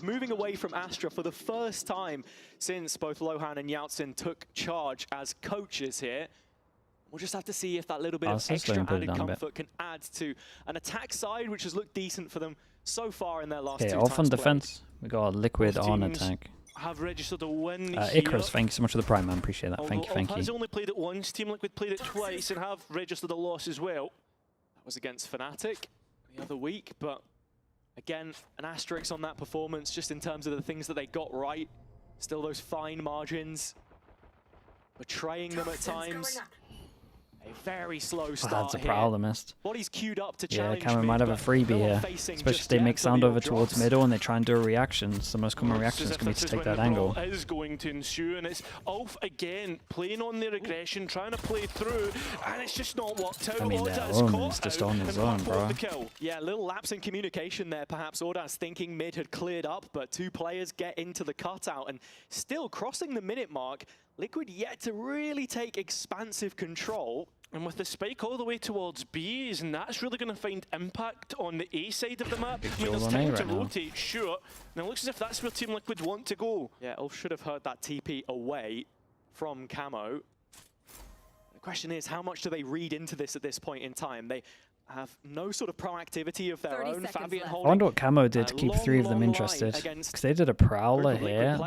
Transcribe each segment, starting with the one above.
Moving away from Astra for the first time since both Lohan and Yao-Tsin took charge as coaches here. We'll just have to see if that little bit of extra added comfort can add to an attack side, which has looked decent for them so far in their last two times off on defense. We got Liquid on attack. Have registered a win Icarus, thank you so much for the Prime, man. Appreciate that. Thank you, thank you. Has only played it once. Team Liquid played it twice and have registered a loss as well. That was against Fnatic the other week, but again, an asterisk on that performance just in terms of the things that they got right. Still those fine margins, betraying them at times. A very slow start that's a problem, missed. Body's queued up to challenge. Yeah, Cameron might have a freebie here, especially if they make sound over towards middle and they try and do a reaction. The most common reaction is going to be to take that angle. Is going to ensue, and it's ULF again playing on their aggression, trying to play through, and it's just not worked out. I mean, their own is just on his own, bro. Yeah, a little lapse in communication there. Perhaps Audaz thinking mid had cleared up, but two players get into the cutout, and still crossing the minute mark. Liquid yet to really take expansive control. And with the spike all the way towards B, and that's really going to find impact on the A side of the map. I mean, there's time to rotate, sure. And it looks as if that's where Team Liquid want to go. Yeah, ULF should have heard that TP away from Camo. The question is, how much do they read into this at this point in time? They have no sort of proactivity of their own. Fabian I wonder what Camo did to keep three of them interested. Because they did a Prowler here,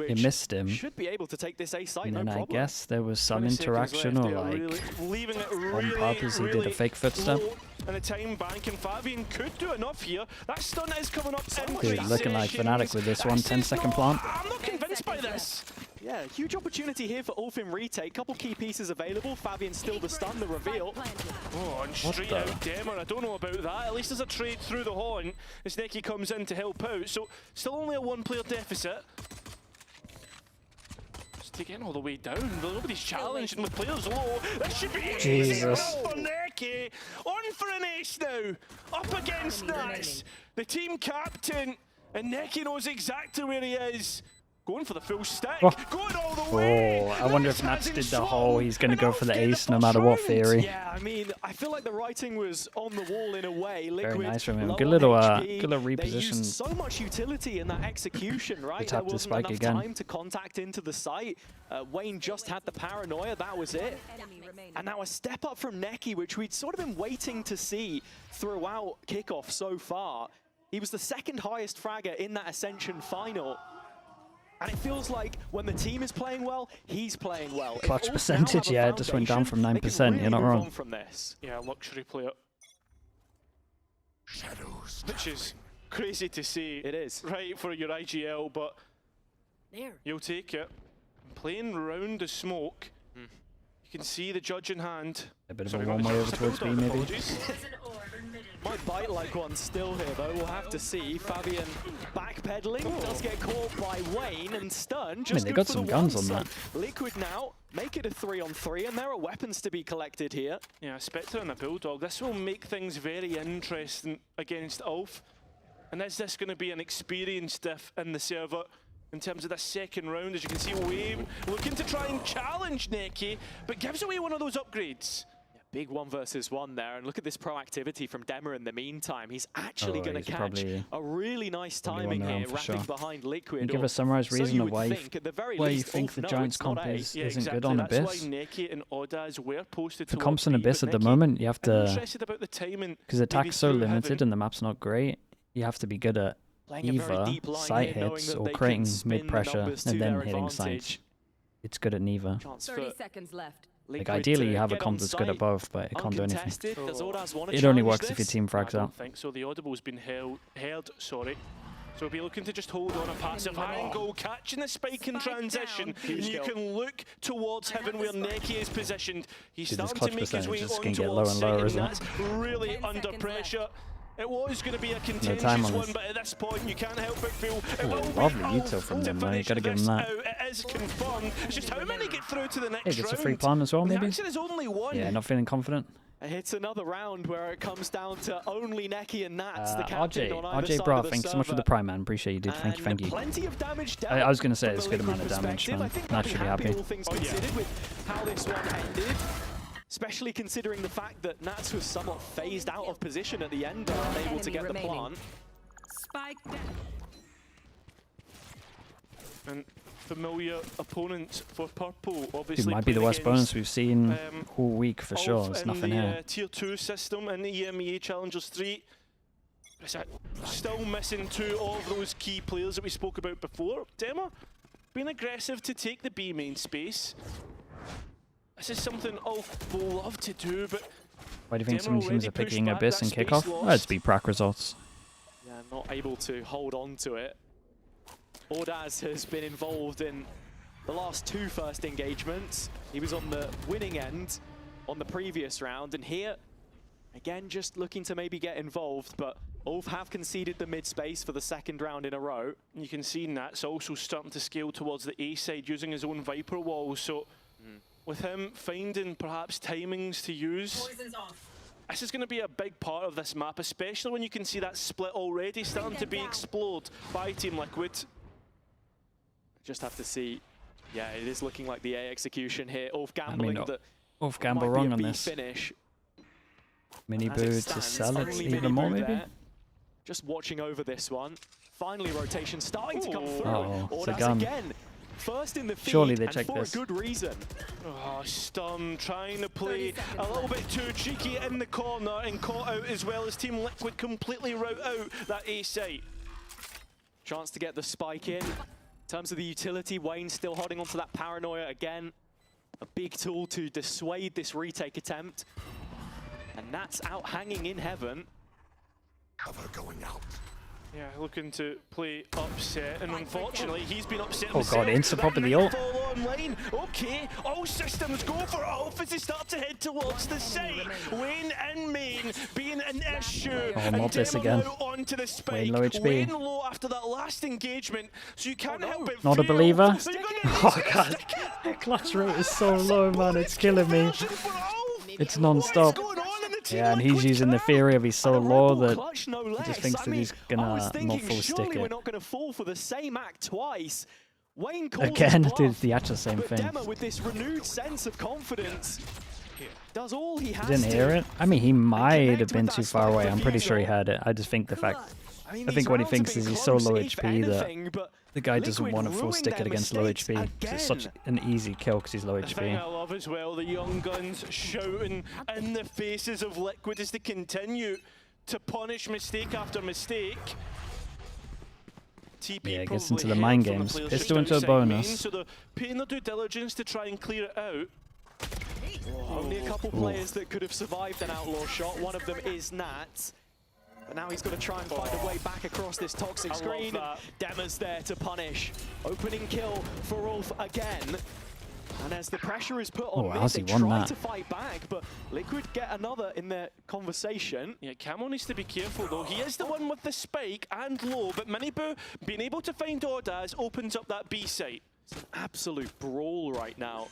he missed him. Should be able to take this A site, and then no I guess there was some interaction or like on purpose he did a fake footstep. And the time bank, and Fabian could do enough here. That stun is coming up. Dude, looking like Fnatic with this 10-second plant. I'm not convinced by this. Yeah, huge opportunity here for ULF in retake. Couple key pieces available. Fabian still the stun, the reveal. Oh, and straight out Demon. I don't know about that. At least there's a trade through the horn as Neki comes in to help out. So still only a one-player deficit. Just taking all the way down. Nobody's challenging with players low. That should be Jesus. For Neki. On for an ace now. Up against Nats. The team captain. And Neki knows exactly where he is. Going for the full stack, going all the way. I wonder if Nats did the whole, he's going to go for the ace no matter what theory. Yeah, I mean, I feel like the writing was on the wall in a way. Very nice from him. Good little reposition. They used so much utility in that execution, right? There wasn't enough time to contact into the site. Wayne just had the paranoia, that was it. And now a step up from Neki, which we'd sort of been waiting to see throughout kickoff so far. He was the second highest fragger in that Ascension final. And it feels like when the team is playing well, he's playing well. Clutch percentage, yeah, it just went down from 9%. Really, you're not wrong. From this. Yeah, luxury player. Shadows. Which is crazy to see. It is. Right, for your IGL, but you'll take it. Playing around the smoke. You can see the judge in hand. A bit of a one way over towards B, maybe. Might bite like one still here, though. We'll have to see. Fabian backpedaling, does get caught by Wayne and stun. I mean, they got some guns on that. Liquid now make it a 3-on-3, and there are weapons to be collected here. Yeah, Spectre and a Bulldog. This will make things very interesting against ULF. And is this going to be an experienced diff in the server? In terms of the second round, as you can see, Wave looking to try and challenge Neki, but gives away one of those upgrades. Yeah, big 1 versus 1 there, and look at this proactivity from Demmer in the meantime. He's actually going to catch a really nice timing here, wrapping behind Liquid. Can you give a summarized reason of why you think the Giants comp isn't good on Abyss? That's why Neki and Audaz were posted for comps on Abyss at the moment, you have to, because attack's so limited and the map's not great, you have to be good at either site hits or creating mid-pressure and then hitting sites. It's good at neither. 30 seconds left. Like ideally you have a comp that's good at both, but it can't do anything. It only works if your team frags out. I think so. The audible's been held, sorry. So we'll be looking to just hold on a passive angle, catching the spike in transition, and you can look towards heaven where Neki is positioned. He's starting to make his way on towards site, and that's really under pressure. It was going to be a contentious one, but at this point you can't help but feel it will be lovely util from them, man. You got to give them that. It is confirmed. It's just how many get through to the next round. It's a free plan as well, maybe? The is only one. Yeah, not feeling confident. It's another round where it comes down to only Neki and Nats, the captain on either side Bra, of the thanks so much for the Prime, man. Appreciate you, dude. Thank you, thank you. Plenty of damage dealt. I was going to say it's a good amount of damage, man. Nats should be happy. All things considered with how this one ended. Especially considering the fact that Nats was somewhat phased out of position at the end, unable to get the plant. Spike down. And familiar opponents for Purple, obviously. It might be the worst bonus we've seen all week for sure. There's nothing here. Tier 2 system in the EMEA Challengers 3. It's still missing 2 of those key players that we spoke about before. Dema being aggressive to take the B main space. This is something ULF will love to do, but why do you think some teams are picking Abyss and Kickoff? Let's be prac results. Yeah, not able to hold on to it. Ordaz has been involved in the last 2 first engagements. He was on the winning end on the previous round, and here, again, just looking to maybe get involved, but ULF have conceded the mid space for the 2nd round in a row. You can see Nat's also starting to scale towards the A side using his own Viper wall, so with him finding perhaps timings to use, this is going to be a big part of this map, especially when you can see that split already starting to be explored by Team Liquid. Just have to see. Yeah, it is looking like the A execution here. ULF gambling that ULF gamble wrong on this. Finish. Mini boo to sell it even more maybe. Just watching over this one. Finally, rotation starting to come through. Oh, it's a gun. gun. Again, first in the feed, surely they and checked for this. a good reason. Oh, Stun trying to play a little bit too cheeky in the corner and caught out as well as Team Liquid completely route out that A site. Chance to get the spike in. In terms of the utility, Wayne still holding onto that paranoia again. A big tool to dissuade this retake attempt. And that's out hanging in heaven. Cover going out. Yeah, looking to play upset, and unfortunately he's been upset. Oh god, insta-pop in the ult. Okay, all systems go for ULF as they start to head towards the site. Wayne and main being an issue. Oh, mob this again. Onto the spike. Wayne low HP. Wayne low after that last engagement, so you can't help it. Not a believer. Oh god, the clutch rate is so low, man. It's killing me. It's non-stop. Yeah, and he's using the theory of he's so low that he just thinks that he's gonna not full stick we're it. not gonna fall for the same act twice. Wayne calls Again, his did the actual same but thing. Dema with this renewed sense of confidence does all he has. Didn't hear it. I mean, he might have been tue far away. I'm pretty sure he heard it. I just think the fact. I think what he thinks is he's so low HP that the guy doesn't want to full stick it against low HP. It's such an easy kill because he's low HP. The thing I love as well, the young guns shouting in the faces of Liquid as they continue to punish mistake after mistake. TP yeah, gets into the mind games. Pistol into a bonus. So they're paying their due diligence to try and clear it out. Only a couple players that could have survived an outlaw shot. One of them is Nat. But now he's got to try and find a way back across this toxic screen. Dema's there to punish. Opening kill for ULF again. And as the pressure is put on mid, they try to fight back, but Liquid get another in their conversation. Yeah, Camo needs to be careful though. He is the one with the spike and low, but Miniboo being able to find Ordaz opens up that B site. It's an absolute brawl right now.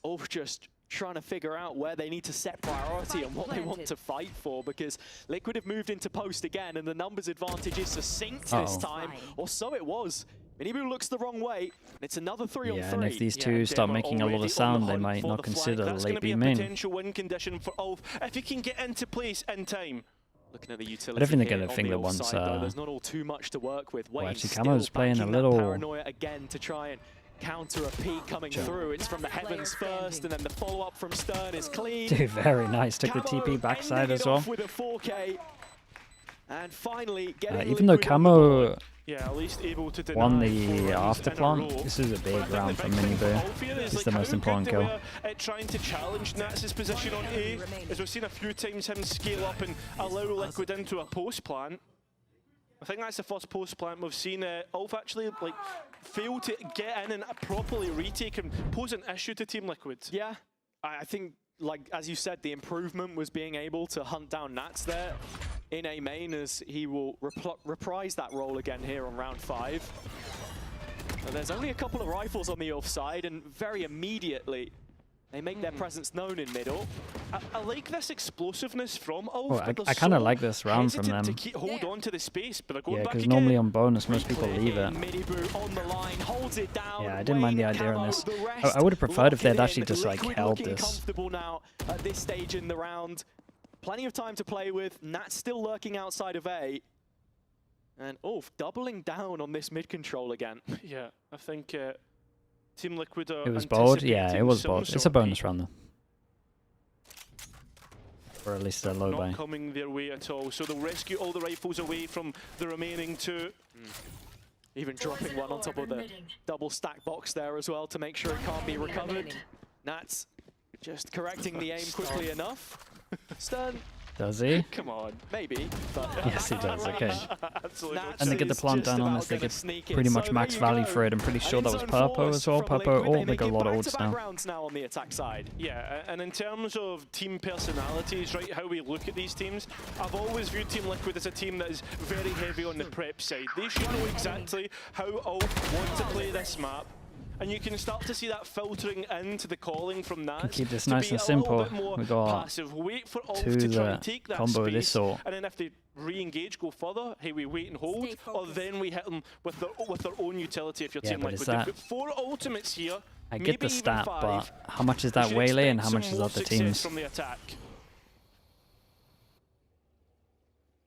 ULF just trying to figure out where they need to set priority and what they want to fight for, because Liquid have moved into post again and the numbers advantage is succinct this time, or so it was. Miniboo looks the wrong way, and it's another 3-on-3. Yeah, and if these two start making a lot of sound, they might not consider the late B main. That's going to be a potential win condition for ULF if he can get into place in time. Looking at the utility, I don't think they're going to think that once. There's not all too much to work with. Well, actually, Camo's playing a little paranoia again to try and counter a peek coming through. It's from the heavens first, and then the follow-up from Stern is clean. Dude, very nice. Took the TP backside as well. With a 4K. And finally, even though Camo at least able to won the after plant, this is a big round for Miniboo. This is the most important kill. Trying to challenge Nats' position on A, as we've seen a few times him scale up and allow Liquid into a post plant. I think that's the first post plant we've seen ULF actually fail to get in and properly retake and pose an issue to Team Liquid. Yeah, I think, as you said, the improvement was being able to hunt down Nats there in A main, as he will reprise that role again here on round 5. And there's only a couple of rifles on the ULF side, and very immediately they make their presence known in middle. I like this explosiveness from ULF. Oh, I kind of like this round from them. To hold on to the space, but they're going yeah, back because again. normally on bonus, most people leave it. Miniboo on the line, holds it down. Yeah, I didn't mind the idea on this. I would have preferred if they'd actually just held this. Comfortable now at this stage in the round. Plenty of time to play with. Nat's still lurking outside of A. And Ulf doubling down on this mid control again. Yeah, I think Team Liquid are It was bold. Yeah, it was bold. It's a bonus round though. Or at least a low buy. Not coming their way at all. So they'll rescue all the rifles away from the remaining two. Even dropping one on top of the double stack box there as well to make sure it can't be recovered. Nats just correcting the aim quickly enough. Stern. Does he? Come on. Maybe, but yes, he does. Okay. Absolutely. And they get the plant down on this. They get pretty much max value for it. I'm pretty sure that was Purpo as well. Purpo ult. They got a lot of ults now on the attack side. Yeah, and in terms of team personalities, right, how we look at these teams, I've always viewed Team Liquid as a team that is very heavy on the prep side. They should know exactly how Ulf want to play this map. And you can start to see that filtering into the calling from that. Keep this nice and simple. We got passive. Wait for Ulf to try and take that combo space, this sort. And then if they re-engage, go further. Hey, we wait and hold, or then we hit them with their own utility. If you're Team Liquid, they've got 4 ultimates here. I get the stat, but how much is that Waylay and how much is other teams? From the attack.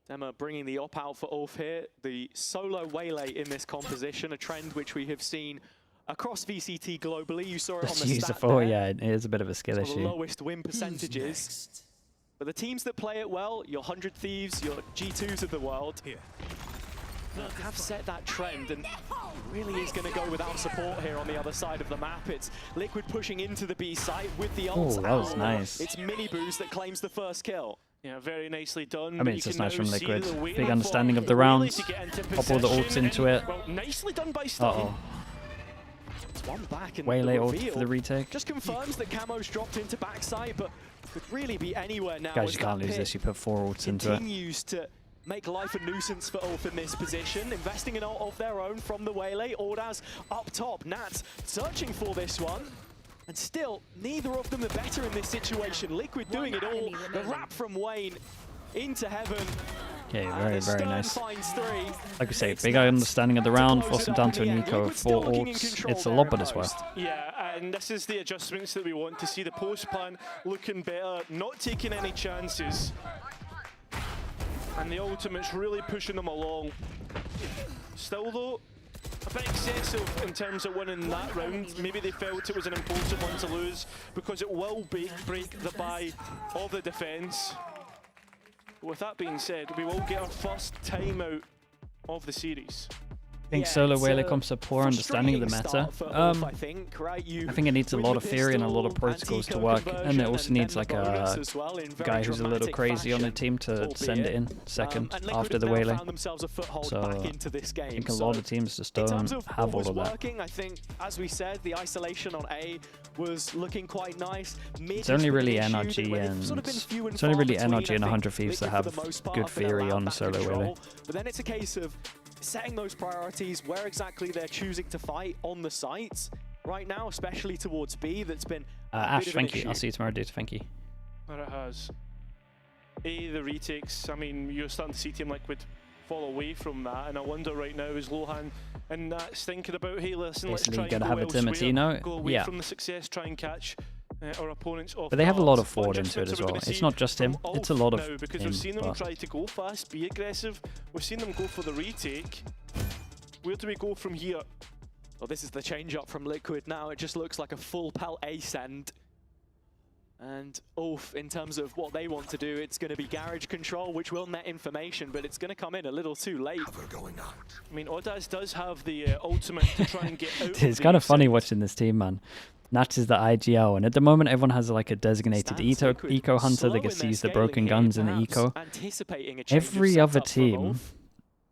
Emma bringing the op out for Ulf here. The solo Waylay in this composition, a trend which we have seen across VCT globally. You saw it on the stat there. Yeah, it is a bit of a skill issue. The lowest win percentages. But the teams that play it well, your 100 Thieves, your G2s of the world, have set that trend and really is going to go without support here on the other side of the map. It's Liquid pushing into the B site with the ults. Oh, that was nice. It's Minibooz that claims the first kill. Yeah, very nicely done. I mean, it's just nice from Liquid. Big understanding of the rounds. Pop all the ults into it. Well, nicely done by Stun. It's one back and Waylay ult reveal for the retake. just confirms that Camo's dropped into backside, but could really be anywhere now. Guys, you can't lose this. You put 4 ults into it. Continues to make life a nuisance for Ulf in this position, investing in ult of their own from the Waylay. Ordaz up top. Nats searching for this one. And still, neither of them are better in this situation. Liquid doing it all. The wrap from Wayne into heaven. Okay, very, very nice. Finds 3. Like I say, big understanding of the round, force it down to an eco of 4 ults. It's a lot, but as well. Yeah, and this is the adjustments that we want to see. The post plan looking better, not taking any chances. And the ultimate's really pushing them along. Still though, a bit excessive in terms of winning that round. Maybe they felt it was an impulsive one to lose because it will break the buy of the defense. With that being said, we will get our first timeout of the series. I think solo Waylay comes to poor understanding of the meta. I think it needs a lot of theory and a lot of protocols to work, and it also needs like a guy who's a little crazy on the team to send it in second after the Waylay. So I think a lot of teams just don't have all of that. I think, as we said, the isolation on A was looking quite nice. It's only really NRG and 100 Thieves that have good theory on solo Waylay. But then it's a case of setting those priorities, where exactly they're choosing to fight on the sites right now, especially towards B. That's been Ash, thank you. I'll see you tomorrow, dude. Thank you. There it has. A, the retakes. I mean, you're starting to see Team Liquid fall away from that, and I wonder right now is Lohan and that's thinking about, hey, listen, let's try and go elsewhere, go away from the success, try and catch our opponents off. But they have a lot of forward into it as well. It's not just him, it's a lot of him. Because we've seen them try to go fast, be aggressive. We've seen them go for the retake. Where do we go from here? Well, this is the change up from Liquid now. It just looks like a full pal ascend. And Ulf, in terms of what they want to do, it's going to be garage control, which will net information, but it's going to come in a little too late. I mean, Ordaz does have the ultimate to try and get out. It's kind of funny watching this team, man. Nats is the IGL, and at the moment everyone has like a designated eco hunter that gets to use the broken guns in the eco. Every other team,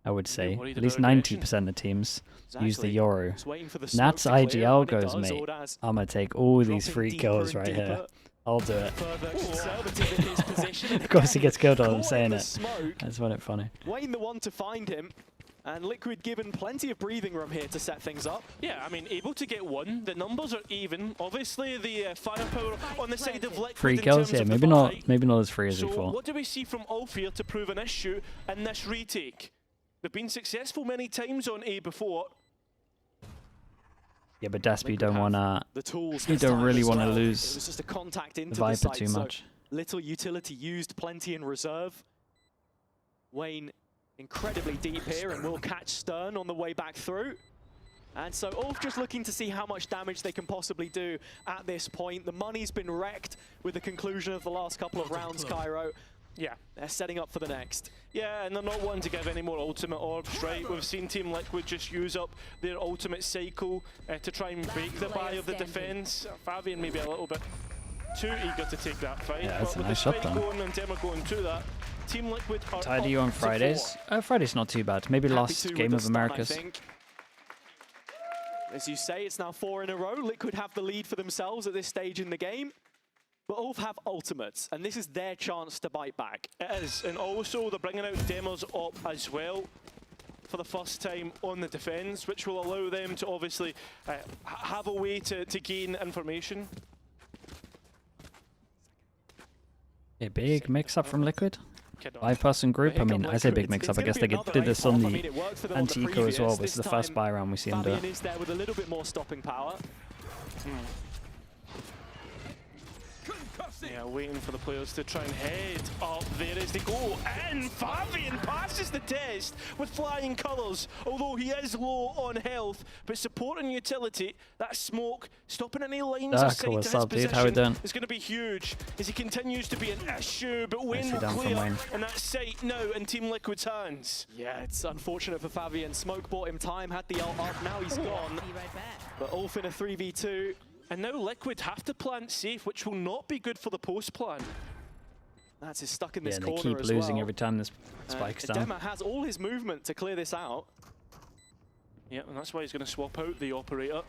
I would say, at least 90% of teams use the Yoru. Nats IGL goes, mate, I'm going to take all these free kills right here. I'll do it. Of course he gets killed while I'm saying it. That's what it's funny. Wayne the one to find him. And Liquid given plenty of breathing room here to set things up. Yeah, I mean, able to get one. The numbers are even. Obviously, the firepower on the side of Liquid. 3 kills, yeah, maybe not as free as we so thought. What do we see from Ulf here to prove an issue in this retake? They've been successful many times on A before. Yeah, but Daspy don't wanna. You don't really want to lose just a contact into the Viper the site, too much. So little utility used, plenty in reserve. Wayne incredibly deep here and will catch Stern on the way back through. And so ULF just looking to see how much damage they can possibly do at this point. The money's been wrecked with the conclusion of the last couple of rounds, Cairo. Yeah. They're setting up for the next. Yeah, and they're not wanting to give any more ultimate orbs, right? We've seen Team Liquid just use up their ultimate cycle to try and break the buy of the defense. Fabian maybe a little bit too eager to take that fight. Yeah, that's but a with nice the shot spike done. going and Demo going to that, Team Liquid are Tied you on Fridays? Friday's not too bad. Maybe last game of Americas. As you say, it's now 4 in a row. Liquid have the lead for themselves at this stage in the game. But ULF have ultimates, and this is their chance to bite back. It is, and also they're bringing out Demos up as well for the first time on the defense, which will allow them to obviously have a way to gain information. A big mix-up from Liquid. 5-person group. I mean, I say big mix-up. I guess they did this on the anti-eco as well. This is the first buy round we see them do it. Is there with a little bit more stopping power. Yeah, waiting for the players to try and head up there as they go. And Fabian passes the test with flying colours, although he is low on health. But supporting utility, that smoke, stopping any lines of sight to his position is going to be huge as he continues to be an issue. But Wayne will clear, and that sight now in Team Liquid's hands. Yeah, it's unfortunate for Fabian. Smoke bought him time, had the ult up, now he's gone. But ULF in a 3v2. And now Liquid have to plant safe, which will not be good for the post plan. That's his stuck in this corner as well. Yeah, they keep losing every time this spikes down. Dema has all his movement to clear this out. Yeah, and that's why he's going to swap out the operator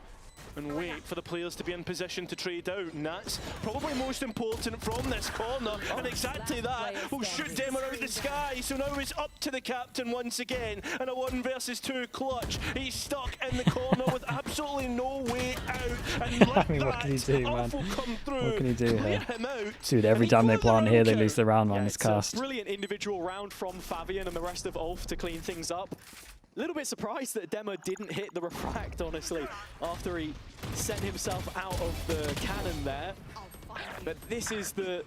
and wait for the players to be in position to trade out. And that's probably most important from this corner. And exactly that will shoot Dema out the sky. So now it's up to the captain once again. And a 1 versus 2 clutch. He's stuck in the corner with absolutely no way out. And I mean, what can he do, man? What can he do here? Out, dude, every time they plant here, they lose the round on this cast. Brilliant individual round from Fabian and the rest of ULF to clean things up. A little bit surprised that Demo didn't hit the refract, honestly, after he sent himself out of the cannon there. But this is the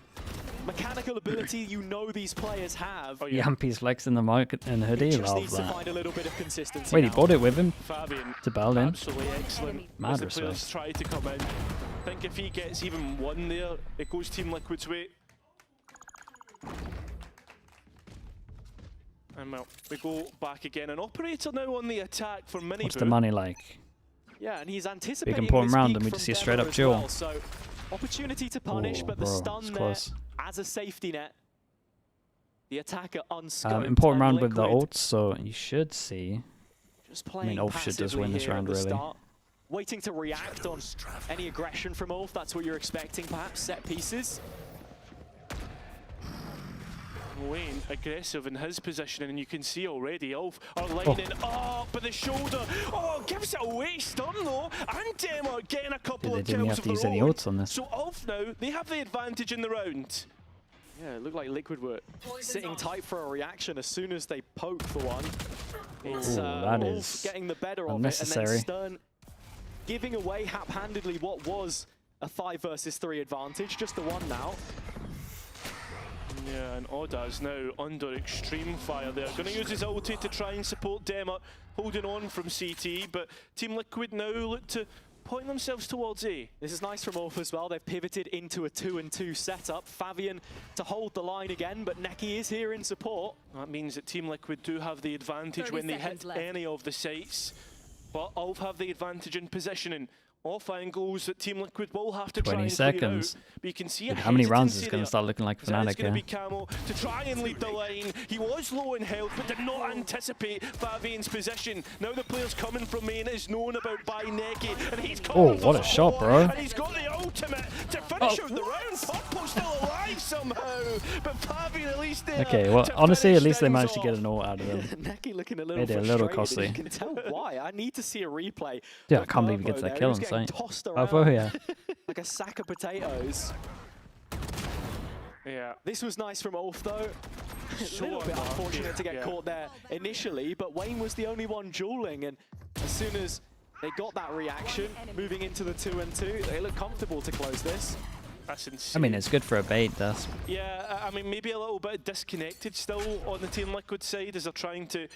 mechanical ability you know these players have. Oh, yeah. Yampy's flexing the mic and hoodie. He just needs to find a little bit of consistency. Wait, he bought it with him? Fabian, to Berlin. absolutely excellent. Mad as the players try to come in. I think if he gets even one there, it goes Team Liquid's way. And well, we go back again. An operator now on the attack for Mini. What's the money like? Yeah, and he's anticipating big important round, and we just see a straight up duel. Well, so opportunity to punish, but the stun there as a safety net. The attacker unscoped. Important round with the ults, so you should see. Just playing ULF should just win this round, really. Waiting to react on any aggression from ULF. That's what you're expecting, perhaps. Set pieces. Wayne aggressive in his position, and you can see already ULF are lining up with the shoulder. Oh, gives it away, Stun though, and Dema getting a couple of kills of their own. On this. So ULF now, they have the advantage in the round. Yeah, it looked like Liquid were sitting tight for a reaction as soon as they poke for one. It's ULF getting the better of it, and then Stern giving away hap-handedly what was a 5 versus 3 advantage, just the one now. Yeah, and Oda's now under extreme fire there. Going to use his ulti to try and support Dema, holding on from CT, but Team Liquid now look to point themselves towards A. This is nice from ULF as well. They've pivoted into a 2-and-2 setup. Fabian to hold the line again, but Neki is here in support. That means that Team Liquid do have the advantage when they hit any of the sites, but ULF have the advantage in positioning. Off angles that Team Liquid will have to try and seconds. Out, but you can see how many rounds is it going to start looking like Fnatic? It's going to be Camo to try and lead the line. He was low in health, but did not anticipate Fabian's position. Now the players coming from main is known about by Neki, and he's coming what a shot, bro! And he's got the ultimate to finish out the round. Poppo's still alive somehow, but Fabian at least there. Okay, well, honestly, at least they managed to get an ult out of them. Neki looking a little frustrated. A little costly. You can tell why. I need to see a replay. Yeah, I can't believe he gets that kill on site. Tossed around yeah. like a sack of potatoes. Yeah. This was nice from ULF though. A little bit unfortunate to get caught there initially, but Wayne was the only one dueling, and as soon as they got that reaction, moving into the 2-and-2, they look comfortable to close this. That's insane. I mean, it's good for a bait, that's. Yeah, I mean, maybe a little bit disconnected still on the Team Liquid side as they're trying to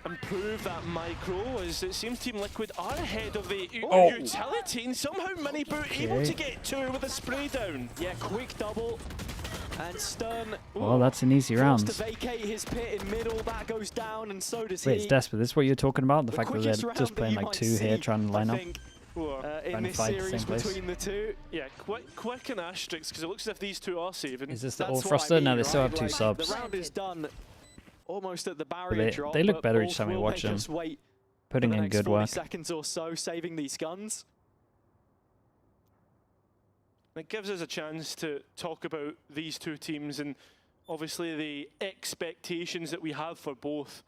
improve that micro, as it seems Team Liquid are ahead of the utility, and somehow Miniboot able to get 2 with a spray down. Yeah, quick double. And Stern. Well, that's an easy round. To vacate his pit in middle, that goes down, and so does he. Wait, it's desperate. This is what you're talking about? The fact that they're just playing like 2 here, trying to line up. In this series between the two. Yeah, quick and asterisks, because it looks as if these two are saving. Is this the all thruster? No, they still have 2 subs. The round is done almost at the barrier drop. They look better each time we watch them. Putting in good work. Seconds or so, saving these guns. It gives us a chance to talk about these two teams and obviously the expectations that we have for both.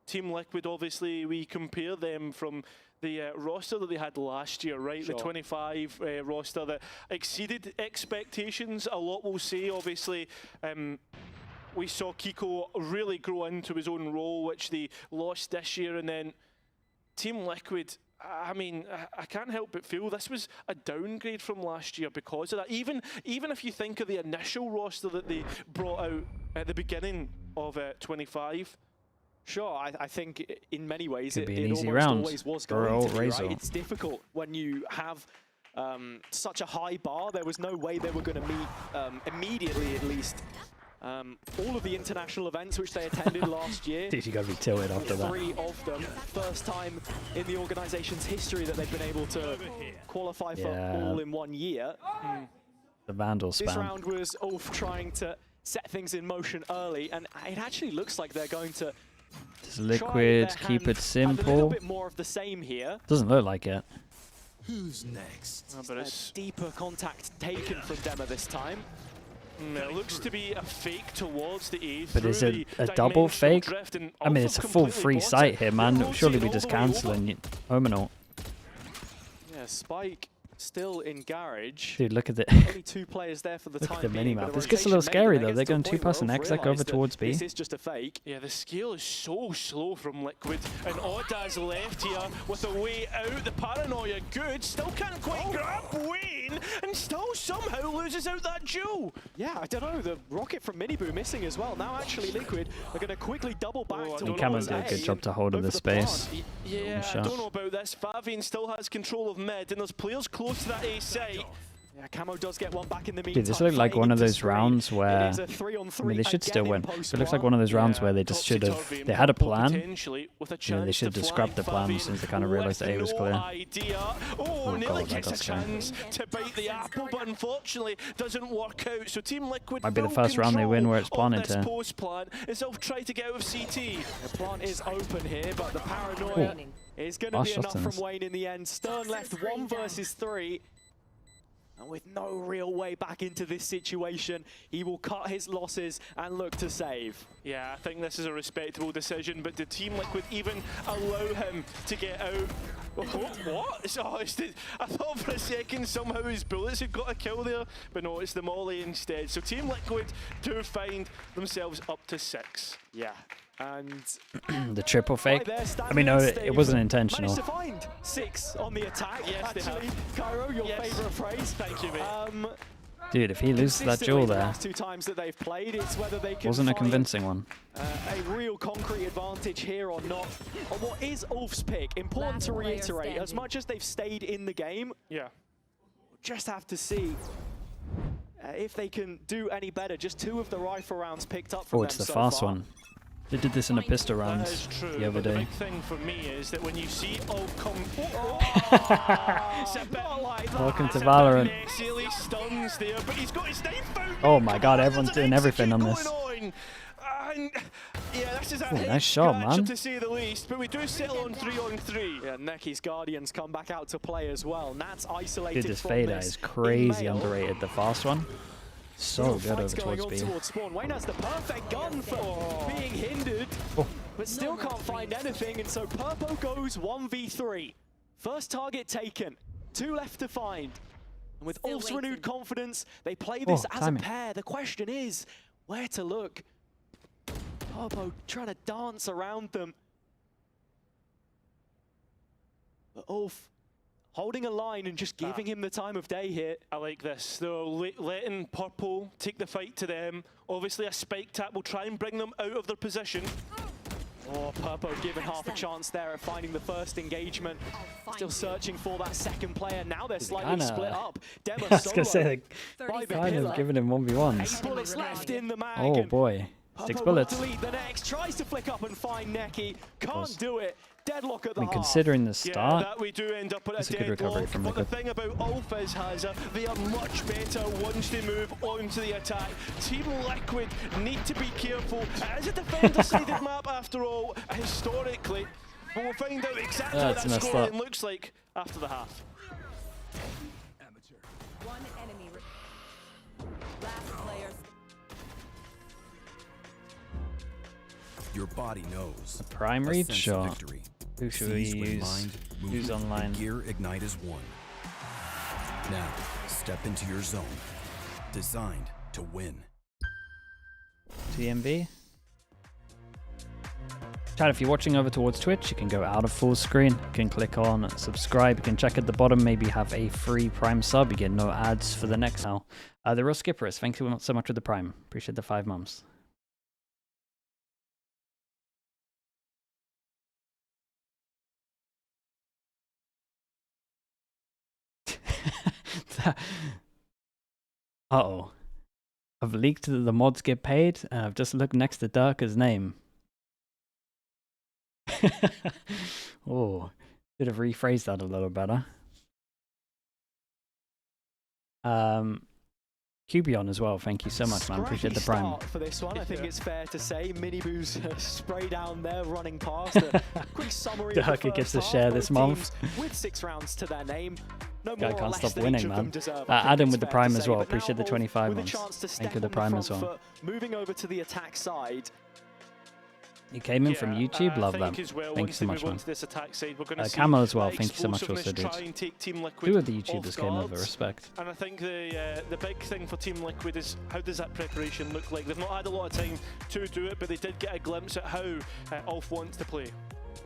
Team Liquid, obviously, we compare them from the roster that they had last year, right? Sure. The 25 roster that exceeded expectations. A lot will say, obviously. We saw Kiko really grow into his own role, which they lost this year. And then Team Liquid, I mean, I can't help but feel this was a downgrade from last year because of that. Even if you think of the initial roster that they brought out at the beginning of 25. Sure, I think in many ways it almost always was going to be, right? It's difficult when you have such a high bar. There was no way they were going to meet immediately, at least. All of the international events which they attended last year. Dude, you got to be tilted after that. 3 of them. First time in the organization's history that they've been able to qualify for all in 1 year. The Vandal spam. This round was ULF trying to set things in motion early, and it actually looks like they're going to just Liquid, keep it simple. A little bit more of the same here. Doesn't look like it. Who's next? But it's deeper contact taken from Dema this time. It looks to be a fake towards the A. But is it a double fake? I mean, it's a full free sight here, man. Surely we just cancelling Omenal. Yeah, Spike still in garage. Dude, look at it. Only 2 players there for the look time at the being, minimap. This gets a little scary though. They're going 2-pass and exec over towards B. This is just a fake. Yeah, the scale is so slow from Liquid. And Oddaz left here with a way out. The paranoia good. Still can't quite grab Wayne. And still somehow loses out that duel. Yeah, I don't know. The rocket from Miniboo missing as well. Now actually Liquid are going to quickly double back to Cameron did a good job to hold of the space. Yeah, I don't know about this. Favian still has control of mid, and there's players close to that A site. Yeah, Camo does get one back in the meantime. Dude, this looked like one of those rounds where, I mean, they should still win. It looks like one of those rounds where they just should have, they had a plan, and they should have just scrapped the plan since they kind of realized that A was clear. Oh, nearly gets a chance to bite the apple, but unfortunately doesn't work out. So Team Liquid might be the first round they win where it's planted to. Post plan is they'll try to get out of CT. The plant is open here, but the paranoia is going to be enough from Wayne in the end. Stern left 1 versus 3. And with no real way back into this situation, he will cut his losses and look to save. Yeah, I think this is a respectable decision, but did Team Liquid even allow him to get out? Oh, what? I thought for a second somehow his bullets had got a kill there, but no, it's the molly instead. So Team Liquid do find themselves up to 6. Yeah. And the triple fake. I mean, no, it wasn't intentional. Managed to find 6 on the attack. Yes, actually, Cairo, your favorite phrase. Thank you, mate. Dude, if he loses that duel there, last 2 times that they've played, it's whether they can wasn't a convincing one. A real concrete advantage here or not. On what is ULF's pick? Important to reiterate, as much as they've stayed in the game, we'll just have to see if they can do any better. Just 2 of the rifle rounds picked up from them it's the fast one. They did this in a pistol round the other day. The big thing for me is that when you see ULF come... Welcome to Valorant. Stuns there, but he's got his knife out. Oh my god, everyone's doing everything on this. And yeah, this is a nice shot, man. To say the least, but we do settle on 3-on-3. Yeah, Neki's Guardians come back out to play as well. Nat's isolated. Dude, this Fader is crazy underrated, the fast one. So good over towards B. Wayne has the perfect gun for being hindered, but still can't find anything, and so Purpo goes 1v3. First target taken, 2 left to find. And with ULF's renewed confidence, they play this as a pair. The question is, where to look? Purpo trying to dance around them. But ULF holding a line and just giving him the time of day here. I like this. They're letting Purple take the fight to them. Obviously, a spike tap will try and bring them out of their position. Oh, Purple given half a chance there at finding the first engagement. Still searching for that second player. Now they're slightly split up. I was going to say, they're kind of giving him 1v1s. 8 bullets left in the mag. Oh boy, 6 bullets. Delete the next, tries to flick up and find Necky. Can't do it. Deadlock at the half. Considering the start, that we do end up at it's a a good recovery from but the Liquid. thing about ULF is, Hazza, they are much better once they move onto the attack. Team Liquid need to be careful. It is a defender-sided map after all, historically. But we'll find out exactly what that scoreline looks like after the half. One enemy. Last player. Your body knows. Prime read, sure. Who should we use? Who's online? Gear Ignite is one. Now, step into your zone. Designed to win. TMV. Chat, if you're watching over towards Twitch, you can go out of full screen. You can click on subscribe. You can check at the bottom, maybe have a free Prime sub. You get no ads for the next now. The real skipper is, thank you so much for the Prime. Appreciate the 5 months. Uh-oh. I've leaked the mods get paid, and I've just looked next to Durka's name. Oh, should have rephrased that a little better. Cubion as well, thank you so much, man. Appreciate the Prime. For this one, I think it's fair to say. Miniboo's spray down there, running past. A quick summary. Durka gets to share this month. With 6 rounds to their name. No Guy can't stop winning, man. Adam with the Prime as well. Appreciate the 25 months. Thank you for the Prime as well. Moving over to the attack side. You came in from YouTube, love that. Thank you so much, man. Camel as well, thank you so much also, dude. 2 of the YouTubers came over, respect. And I think the big thing for Team Liquid is, how does that preparation look like? They've not had a lot of time to do it, but they did get a glimpse at how ULF wants to play.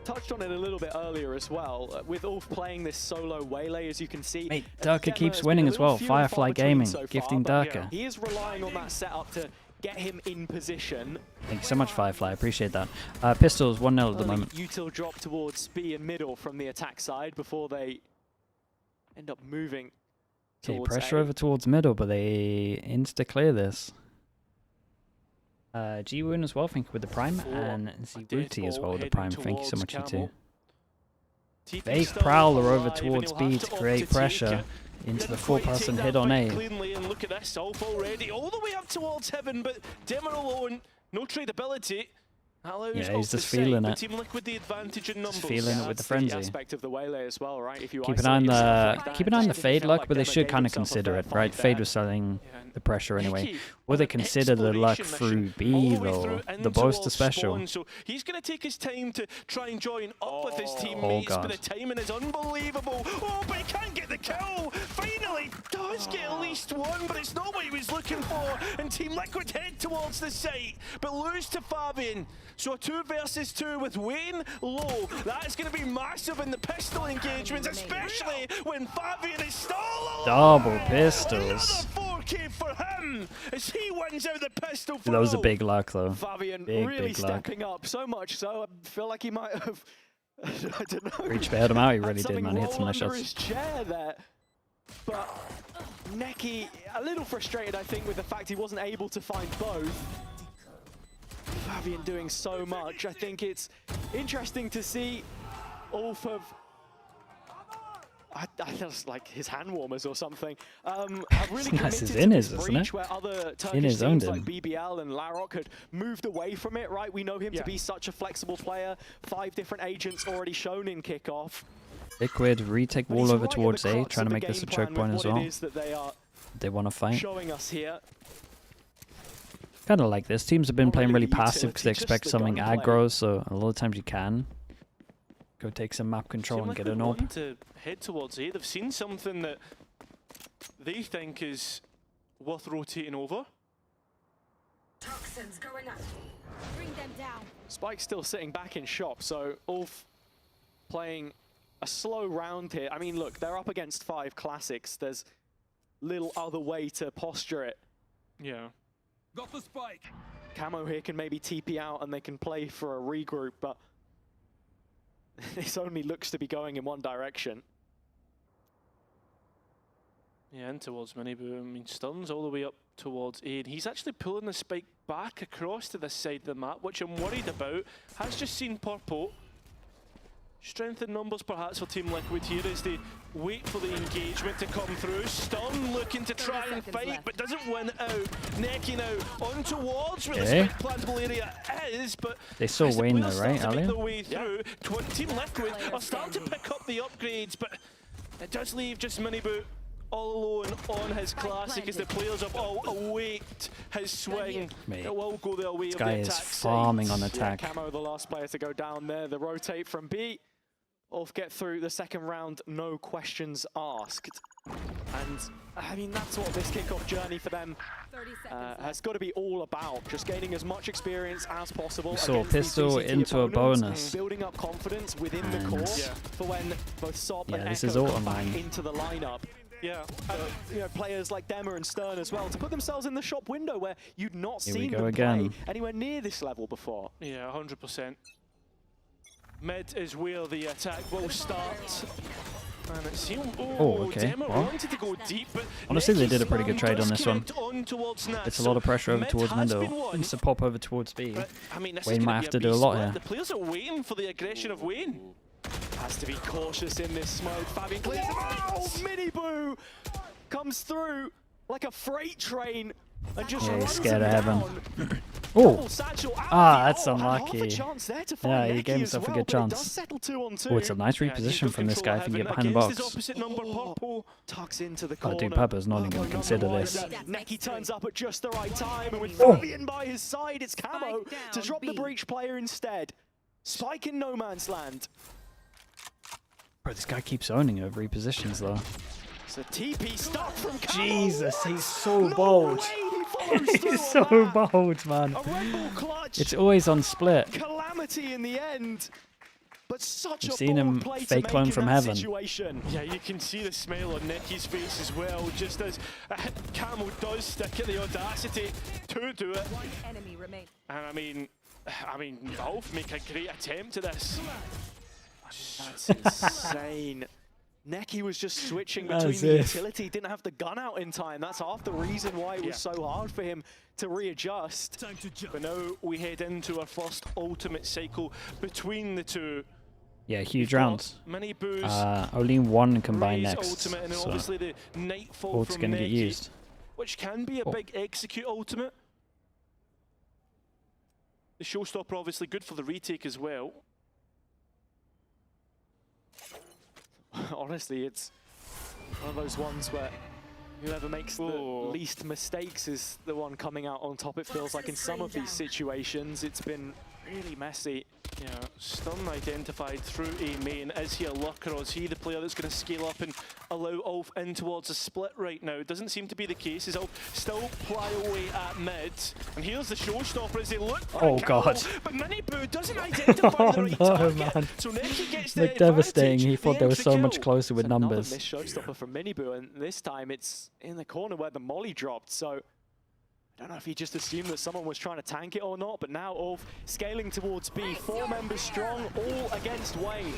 Touched on it a little bit earlier as well, with ULF playing this solo Waylay, as you can see. Mate, Durka keeps winning as well. Firefly Gaming, gifting Durka. He is relying on that setup to get him in position. Thank you so much, Firefly. I appreciate that. Pistols 1-0 at the moment. Util drop towards B and middle from the attack side before they end up moving. Okay, pressure over towards middle, but they insta-clear this. G-Woon as well, thank you with the Prime, and Ziwuti as well with the Prime. Thank you so much, you two. Fake Prowler over towards B to create pressure into the 4-person hit on A. Cleanly, and look at this, ULF already all the way up towards heaven, but Dimmer alone, no tradability. Yeah, he's just feeling it. Team Liquid the advantage in numbers. Feeling it with the frenzy. Aspect of the Waylay as well, right? If you keep an eye on the Fade luck, but they should kind of consider it, right? Fade was selling the pressure anyway. Will they consider the luck through B though? The Boaster special. So he's going to take his time to try and join up with his teammates, but the timing is unbelievable. Oh, but he can't get the kill. Finally does get at least one, but it's not what he was looking for. And Team Liquid head towards the site, but lose to Fabian. So a 2 versus 2 with Wayne low. That is going to be massive in the pistol engagements, especially when Fabian is still alive. Double pistols. Another 4K for him as he wins out the pistol for that was a big luck though. Fabian big, really big stepping up so much so I feel like he might have I don't know. Reach bailed him out, he really did, man. He hit some nice shots. His chair there. But Necky a little frustrated, I think, with the fact he wasn't able to find both. Fabian doing so much. I think it's interesting to see ULF have, I just like his hand warmers or something. Have really committed to this breach where other Turkish teams like BBL and Larok had moved away from it, right? We know him to be such a flexible player. 5 different agents already shown in Kickoff. Liquid retake wall over towards A, trying to make this a choke point as well. They want to fight. Showing us here. Kind of like this. Teams have been playing really passive because they expect something aggro, so a lot of times you can go take some map control and get an AWP. To head towards A, they've seen something that they think is worth rotating over. Toxins going up. Bring them down. Spike's still sitting back in shop, so ULF playing a slow round here. I mean, look, they're up against 5 classics. There's little other way to posture it. Yeah. Got the spike. Camo here can maybe TP out and they can play for a regroup, but this only looks to be going in one direction. Yeah, and towards Miniboo. I mean, Stern's all the way up towards A, and he's actually pulling the spike back across to this side of the map, which I'm worried about. Has just seen Purple. Strength in numbers perhaps for Team Liquid here as they wait for the engagement to come through. Stern looking to try and fight, but doesn't win out. Neki now on towards where the spike plantable area is, but they saw Wayne though, right, Ali? Yeah. Team Liquid are starting to pick up the upgrades, but it does leave just Miniboo all alone on his classic as the players have all await his swing. Mate, it will go their way this of guy the is attack farming side. on attack. Yeah, Camo, the last player to go down there. The rotate from B. ULF get through the second round, no questions asked. And I mean, that's what this kickoff journey for them has got to be all about. Just gaining as much experience as possible. We saw Pistol into a bonus. Building up confidence within the core for when both Sop and this Echo is come back online. into the lineup. Yeah, you know, players like Dema and Stern as well to put themselves in the shop window where you'd not Here we seen go them again. play anywhere near this level before. yeah, 100%. Mid is where the attack will start. And it seemed, okay. Dema Well, wanted to go deep, but honestly, they did a pretty Neki's good trade on does this one. connect on towards Nats. It's a lot of pressure over Mid towards has been middle. won, Needs to pop over towards B. but, I mean, this Wayne is might gonna have be to do a beast lot split. here. The players are waiting for the aggression of Wayne. Has to be cautious in this smoke. Fabian clears it. Oh, Miniboo comes through like a freight train and just Yeah, he's runs scared him of heaven. down. Oh, Satchel out that's and half unlucky. a chance there to find Yeah, he Neki gave as himself a well, good but it does chance. settle 2-on-2. Oh, it's a nice Yeah, reposition he's from this control guy if he can get Heaven behind the against box. his opposite number, Purple. Tucks into the Oh, corner. dude, Pepper's not even Oh, gonna no, consider no, this. Neki turns up at just the right time, and with Oh. Fabian by his side, it's Camo Spike to down, drop the B. breach player instead. Spike in no man's land. Bro, this guy keeps owning over repositions though. It's a TP stuck from Camo. Jesus, he's so No bold. way he follows through He's on so that. bold, man. A Red Bull clutch. It's always on split. Calamity in the end. But such We've a seen bold him play to fake make clone in from that heaven. situation. Yeah, you can see the smile on Neki's face as well, just as Camo does stick at the audacity to do it. One enemy remains. And I mean, ULF make a great attempt at this. That's insane. Neki was just switching between As the if. utility, didn't have the gun out in time. That's half the reason why it was so hard for him to readjust. Time to jump. But now we head into our first ultimate cycle between the two. Yeah, huge rounds. Miniboo's Only one combined Raze next. ultimate, and then So obviously the Nightfall ult's from gonna get Neki, used. which can be a big execute ultimate. The showstopper obviously good for the retake as well. Honestly, it's one of those ones where whoever makes the least mistakes is the one coming out on top. It feels like in some of these situations, it's been really messy. Yeah, Stern identified through A main. Is he a lurker or is he the player that's going to scale up and allow ULF in towards a split right now? It doesn't seem to be the case as ULF still ply away at mid. And here's the showstopper as they look for Oh, a kill, God. but Miniboo doesn't identify Oh, the right no, target. man. So Neki gets the Look devastating. advantage, He the thought they were extra so much kill. closer with Another numbers. missed showstopper from Miniboo, and this time it's in the corner where the molly dropped. So I don't know if he just assumed that someone was trying to tank it or not, but now ULF scaling towards B. 4 members strong, all against Wayne.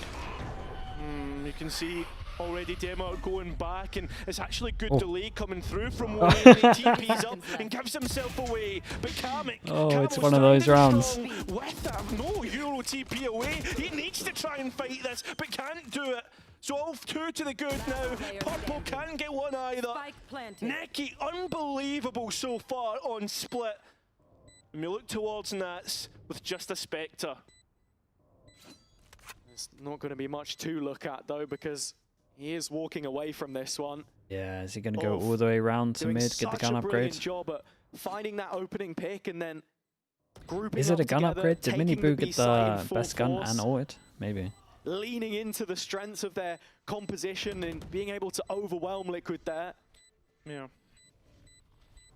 You can see already Demo going back, and it's actually good Oh. delay coming through from Wayne. He TPs up and gives himself away. But Kamek, Oh, it's Camo's one of those standing rounds. strong with that no Euro TP away. He needs to try and fight this, but can't do it. So ULF 2 to the good now. Purple can't get one either. Spike planted. Neki, unbelievable so far on split. And we look towards Nats with just a Spectre. There's not going to be much to look at though, because he is walking away from this one. Yeah, is he going to go ULF all the way around to doing mid, get the such gun a upgrade? brilliant job at finding that opening pick and then grouping Is it up a gun together, upgrade? Did taking Miniboo B get side in the full best gun force, and ult? Maybe. leaning into the strengths of their composition and being able to overwhelm Liquid there. Yeah.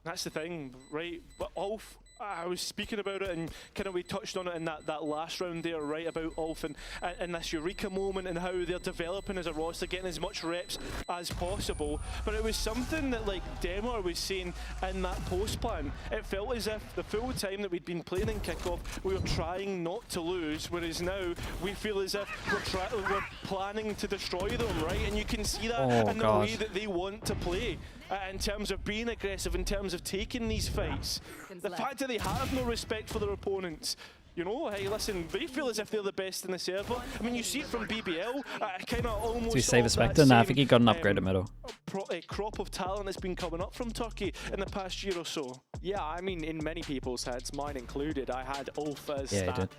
That's the thing, right? But ULF I was speaking about it, and kind of we touched on it in that last round there, right, about ULF and this Eureka moment and how they're developing as a roster, getting as much reps as possible. But it was something that, like Demar was saying in that post plan, it felt as if the full time that we'd been playing in Kickoff, we were trying not to lose, whereas now we feel as if we're planning to destroy them, right? And you can see that in the way that they want to play. In terms of being aggressive, in terms of taking these fights. The fact that they have no respect for their opponents, you know, hey, listen, they feel as if they're the best in the server. I mean, you see it from BBL, kind of almost. Do we save a Spectre? Nah, I think he got an upgrade at middle. A crop of talent that's been coming up from Turkey in the past year or so. Yeah, I mean, in many people's heads, mine included, I had ULF as that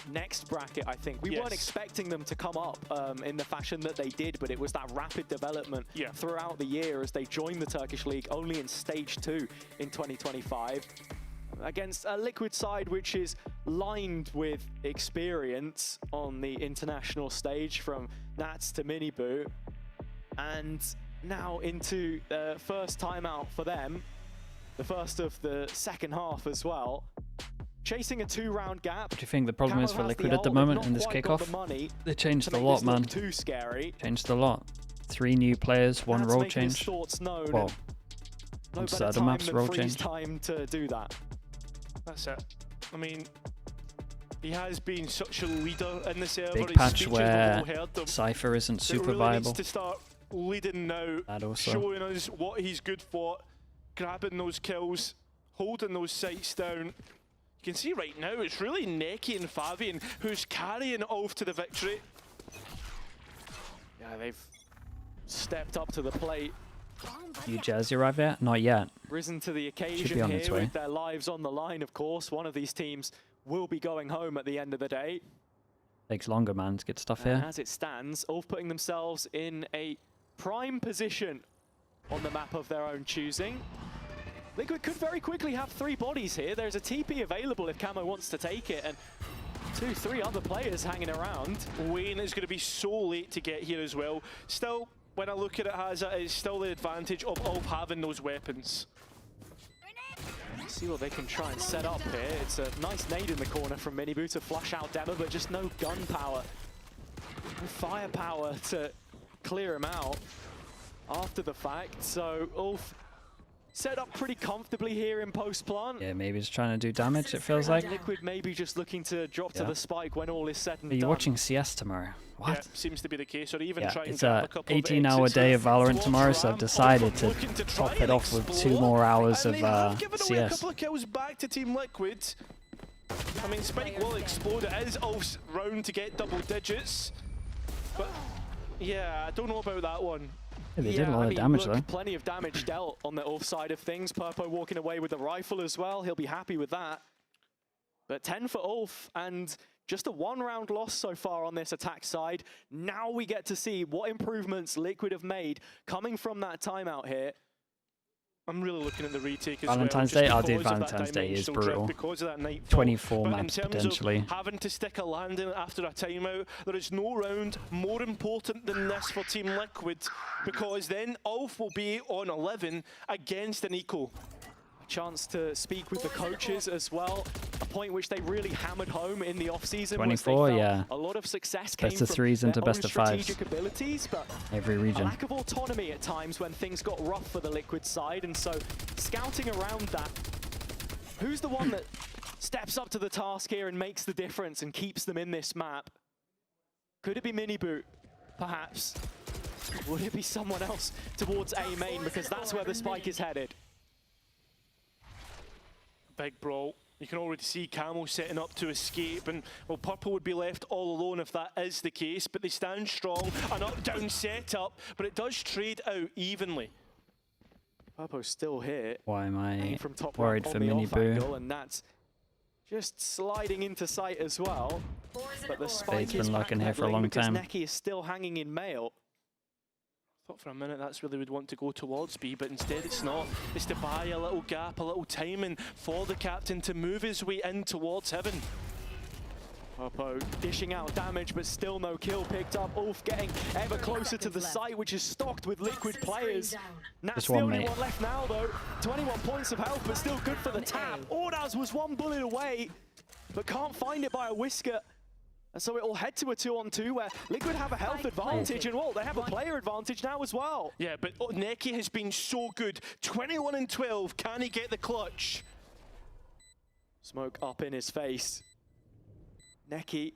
next bracket, I think. We weren't expecting them to come up in the fashion that they did, but it was that rapid development throughout the year as they joined the Turkish League only in Stage 2 in 2025. Against a Liquid side which is lined with experience on the international stage, from Nats to Miniboot, and now into the first timeout for them, the first of the second half as well. Chasing a 2-round gap. What do you think the problem is for Liquid at the moment in this kickoff? They changed a lot, man. Too scary. Changed a lot. 3 new players, 1 role change. Well, no better maps role change. Time to do that. That's it. I mean, he has been such a leader in the server. Big patch where Cypher isn't super viable. Needs to start leading now, showing us what he's good for, grabbing those kills, holding those sights down. You can see right now it's really Neki and Fabian who's carrying ULF to the victory. Yeah, they've stepped up to the plate. You Jersey arrive yet? Not yet. Risen to the occasion here with their lives on the line, of course. One of these teams will be going home at the end of the day. Takes longer, man, to get stuff here. As it stands, ULF putting themselves in a prime position on the map of their own choosing. Liquid could very quickly have 3 bodies here. There's a TP available if Camo wants to take it, and 2-3 other players hanging around. Wayne is going to be so late to get here as well. Still, when I look at it, Hazza, it's still the advantage of ULF having those weapons. Let's see what they can try and set up here. It's a nice nade in the corner from Miniboot to flush out Demo, but just no gun power. No firepower to clear him out after the fact. So ULF set up pretty comfortably here in post-plant. Yeah, maybe he's trying to do damage, it feels like. Liquid maybe just looking to drop to the spike when all is said and done. Are you watching CS tomorrow? What? Yeah, seems to be the case, or even try and it's grab a couple of 18-hour day of Valorant tomorrow, so I've decided to top it off with 2 more hours of given away a CS. couple of kills back to Team Liquid. I mean, Spike will explode. It is ULF's round to get double digits. But yeah, I don't know about that one. Yeah, they did a lot of damage though. Plenty of damage dealt on the ULF side of things. Purpo walking away with the rifle as well. He'll be happy with that. But 10 for ULF, and just a 1-round loss so far on this attack side. Now we get to see what improvements Liquid have made coming from that timeout here. I'm really looking at the retake as Valentine's well. Day? I'll do Valentine's Day is brutal. Because of that night 24 maps potentially. Having to stick a landing after a timeout, there is no round more important than this for Team Liquid, because then ULF will be on 11 against an eco. Chance to speak with the coaches as well. A point which they really hammered home in the off-season. 24, yeah. A lot of success came best of 3s into best of 5s. Strategic abilities, but every region. A lack of autonomy at times when things got rough for the Liquid side, and so scouting around that. Who's the one that steps up to the task here and makes the difference and keeps them in this map? Could it be Miniboot? Perhaps. Would it be someone else towards A main, because that's where the spike is headed? Big brawl. You can already see Camo setting up to escape, and well, Purple would be left all alone if that is the case, but they stand strong. An up-down setup, but it does trade out evenly. Purpo's still here. Why am I from top worried for Miniboot? And that's just sliding into sight as well. But the spike has been lurking here for a long time. Neki is still hanging in mail. Thought for a minute that's where they would want to go towards B, but instead it's not. It's to buy a little gap, a little timing for the captain to move his way in towards heaven. Popo dishing out damage, but still no kill picked up. ULF getting ever closer to the site, which is stocked with Liquid players. That's the only one left now, though. 21 points of health, but still good for the tap. Ordaz was one bullet away, but can't find it by a whisker. And so it will head to a 2-on-2 where Liquid have a health advantage, and well, they have a player advantage now as well. Yeah, but Neki has been so good. 21 and 12, can he get the clutch? Smoke up in his face. Neki,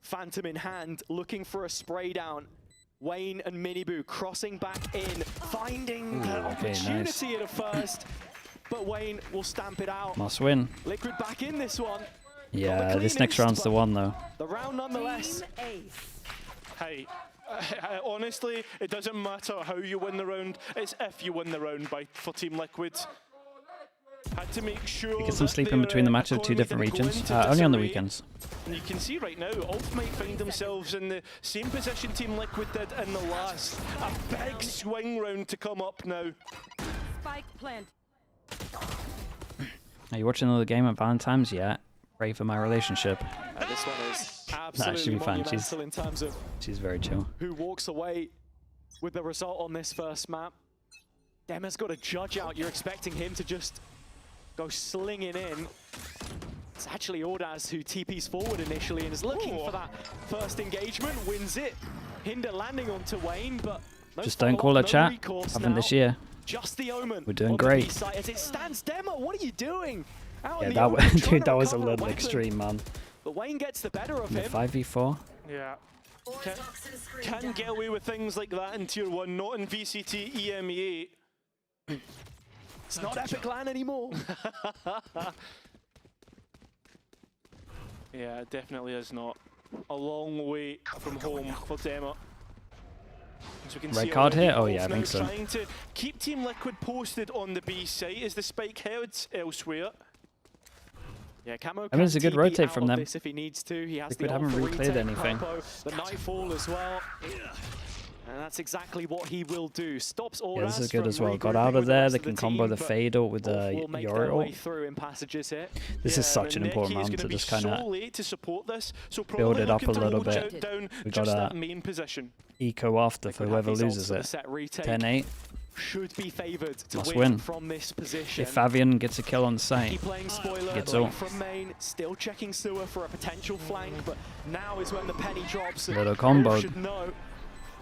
Phantom in hand, looking for a spray down. Wayne and Miniboo crossing back in, finding the opportunity at a first, but Wayne will stamp it out. Must win. Liquid back in this one. Yeah, this next round's the one though. The round nonetheless. Hey, honestly, it doesn't matter how you win the round, it's if you win the round for Team Liquid. Had to make sure get some sleep in between the match of 2 different regions, only on the weekends. And you can see right now, ULF might find themselves in the same position Team Liquid did in the last. A big swing round to come up now. Spike plant. Are you watching another game at Valentine's yet? Pray for my relationship. This one is absolutely monumental in terms of she's very chill. Who walks away with the result on this first map. Dema's got a judge out. You're expecting him to just go slinging in. It's actually Ordaz who TP's forward initially and is looking for that first engagement, wins it. Hinder landing onto Wayne, but no just don't call it chat. Haven't this year. Just the omen. We're doing great. As it stands, Dema, what are you doing? Yeah, dude, that was a little extreme, man. But Wayne gets the better of him. 5v4. Yeah. Can get away with things like that in Tier 1, not in VCT EMEA. It's not Epic LAN anymore. Yeah, it definitely is not. A long way from home for Dema. Red card here? Oh yeah, I think so. Trying to keep Team Liquid posted on the B site as the spike heads elsewhere. Yeah, Camo. I mean, it's a good rotate from them. If he needs to, he has Liquid haven't recleared anything. The Nightfall as well. And that's exactly what he will do. Stops all. Yeah, this is good as well. Got out of there. They can combo the fade ult with the Yoriel. This is such an important round to just kind of build it up a little bit. We got a eco after for whoever loses it. 10-8. Should be favored to must win from this position. If Favian gets a kill on site, gets ult. From main, still checking sewer for a potential flank, but now is when the penny drops. Little combo.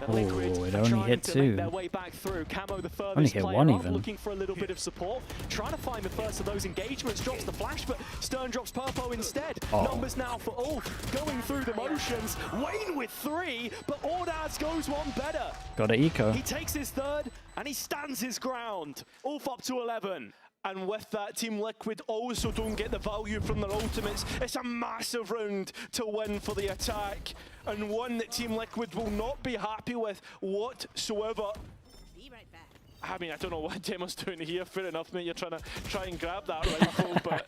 Oh, it only hit 2. Camo, the only hit 1 even. Looking for a little bit of support, trying to find the first of those engagements. Drops the flash, but Stern drops Purpo instead. Numbers now for ULF, going through the motions. Wayne with 3, but Ordaz goes one better. Got an eco. He takes his 3rd, and he stands his ground. ULF up to 11. And with that, Team Liquid also don't get the value from their ultimates. It's a massive round to win for the attack, and one that Team Liquid will not be happy with whatsoever. I mean, I don't know what Demo's doing here. Fair enough, mate. You're trying to grab that rifle, but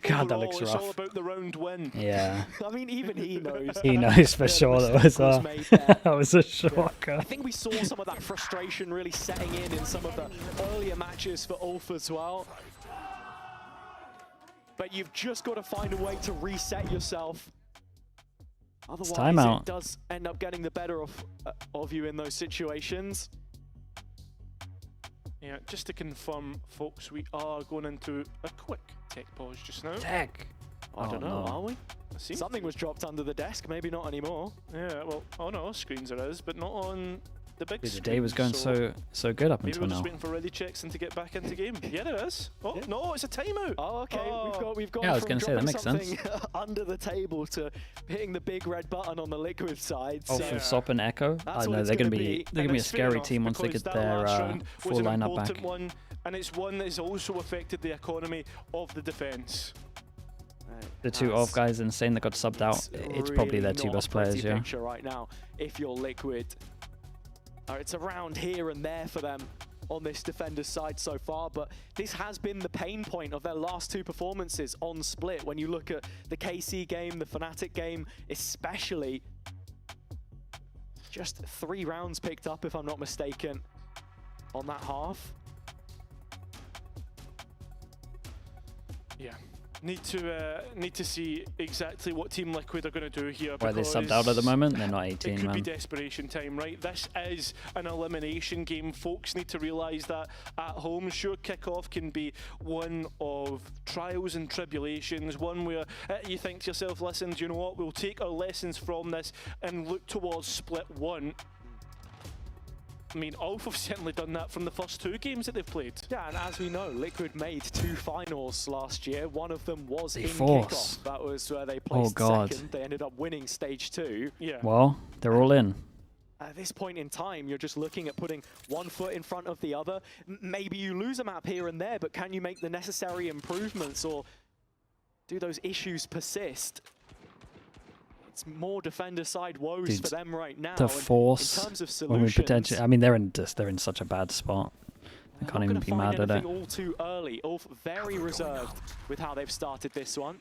God, overall, that looks rough. It's all about the round win. Yeah. I mean, even he knows. He knows for sure that was a shocker. I think we saw some of that frustration really setting in some of the earlier matches for ULF as well. But you've just got to find a way to reset yourself. Otherwise, it does end up getting the better of you in those situations. Yeah, just to confirm, folks, we are going into a quick tech pause just now. Tech? I don't know, are we? Something was dropped under the desk, maybe not anymore. Yeah, well, oh no, screens there is, but not on the big screen. The day was going so good up until now. Maybe we're just waiting for ready checks and to get back into game. Yeah, there is. Oh, no, it's a timeout. Oh, okay. We've got yeah, I was going to say, that makes sense. Under the table to hitting the big red button on the Liquid side. Oh, for Sop and Echo? I know, they're going to be a scary team once they get their full lineup back. One, and it's one that has also affected the economy of the defense. The 2 off guys insane that got subbed out. It's probably their 2 best players, yeah. Right now, if you're Liquid. It's around here and there for them on this defender's side so far, but this has been the pain point of their last 2 performances on Split. When you look at the KC game, the Fnatic game, especially, just 3 rounds picked up, if I'm not mistaken, on that half. Yeah. Need to see exactly what Team Liquid are going to do here. Why they subbed out at the moment? They're not 18, it could man. be desperation time, right? This is an elimination game. Folks need to realise that at home. Sure, kickoff can be one of trials and tribulations, one where you think to yourself, listen, do you know what? We'll take our lessons from this and look towards split one. I mean, ULF have certainly done that from the first 2 games that they've played. Yeah, and as we know, Liquid made 2 finals last year. One of them was in Kickoff. That was where they placed second. They ended up winning stage 2. Yeah. Well, they're all in. At this point in time, you're just looking at putting one foot in front of the other. Maybe you lose a map here and there, but can you make the necessary improvements, or do those issues persist? It's more defender side woes for them right now. The force, in terms of when we solutions, potentially, I mean, they're in such a bad spot. I can't even be mad at it. All too early. ULF very reserved with how they've started this one.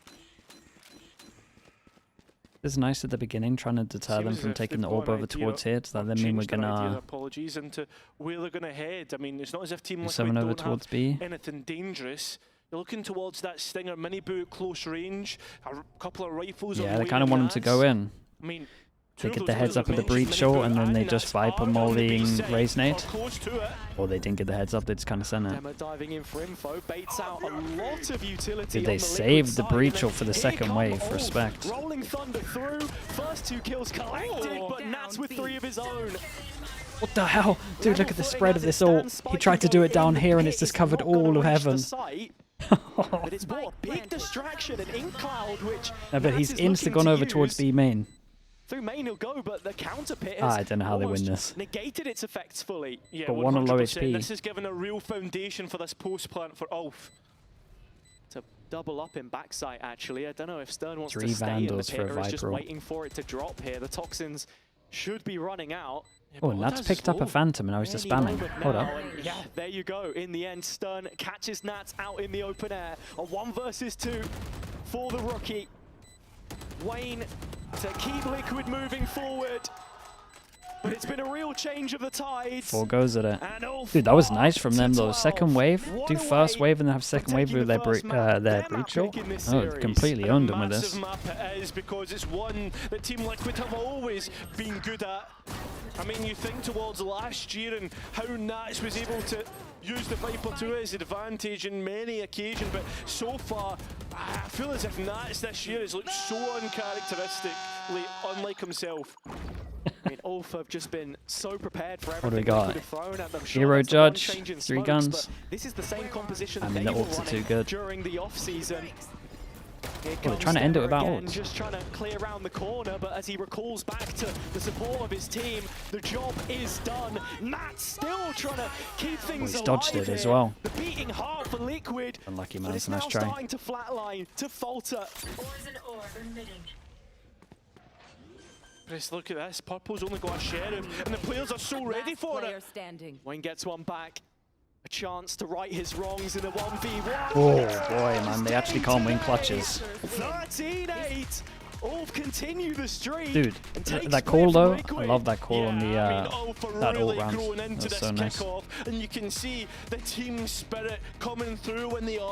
It's nice at the beginning, trying to deter them from taking the orb over towards here. Does that then mean we're gonna apologies into where they're gonna head? I mean, it's not as if Team Liquid over don't towards have B. anything dangerous. You're looking towards that Stinger mini boot close range, a couple of rifles. Yeah, they kind of want them to go in. I mean, they get the heads up at the breach shot, and then they just Viper mollying Raise Nade. Or they didn't get the heads up, they just kind of sent it. Demo diving in for info, baits out a lot of utility. Dude, they saved the breach shot for the second wave. Respect. Rolling Thunder through, first 2 kills collected, but Nats with 3 of his own. What the hell? Dude, look at the spread of this ult. He tried to do it down here, and it's just covered all of heaven. But it's more a big distraction, an ink cloud, which no, but he's insta gone over towards B main. Through main he'll go, but the counter pit I don't know how they win this. Negated its effects fully. Yeah, but one on low HP. This is given a real foundation for this post plant for ULF. To double up in backside, actually. I don't know if Stern wants 3 to stay in the Vandals pit for a or is just Viper. waiting for it to drop here. The toxins should be running out. Yeah, oh, and Nats picked up a Phantom and I was just spamming. Hold up. Yeah, there you go. In the end, Stern catches Nats out in the open air. A 1 versus 2 for the rookie. Wayne to keep Liquid moving forward. But it's been a real change of the tides. 4 goes at it. Dude, that was nice from them though. Second wave, do first wave and then have second wave with their breach shot. Oh, completely owned them with this. Map it is, because it's one that Team Liquid have always been good at. I mean, you think towards last year and how Nats was able to use the Viper to his advantage in many occasions, but so far, I feel as if Nats this year has looked so uncharacteristically unlike himself. I mean, ULF have just been so prepared for What do we everything got? they could have thrown at them. Hero Judge, 3 guns. This is the same composition I mean, they the were ults are running too good. during the off-season. Oh, they're trying to end it without ults. Just trying to clear around the corner, but as he recalls back to the support of his team, the job is done. Matt still trying to keep things alive. He's dodged it as well. The beating heart for Liquid. Unlucky man, it's nice now try. Starting to flatline, to falter. Just look at this. Purple's only got a sheriff, and the players are so ready for it. Wayne gets one back. A chance to right his wrongs in a 1v1. Oh boy, man, they actually can't win clutches. 13-8. ULF continue the streak. Dude, that call though, I love that call on the that ult round. That was so nice. And you can see the team spirit coming through when they are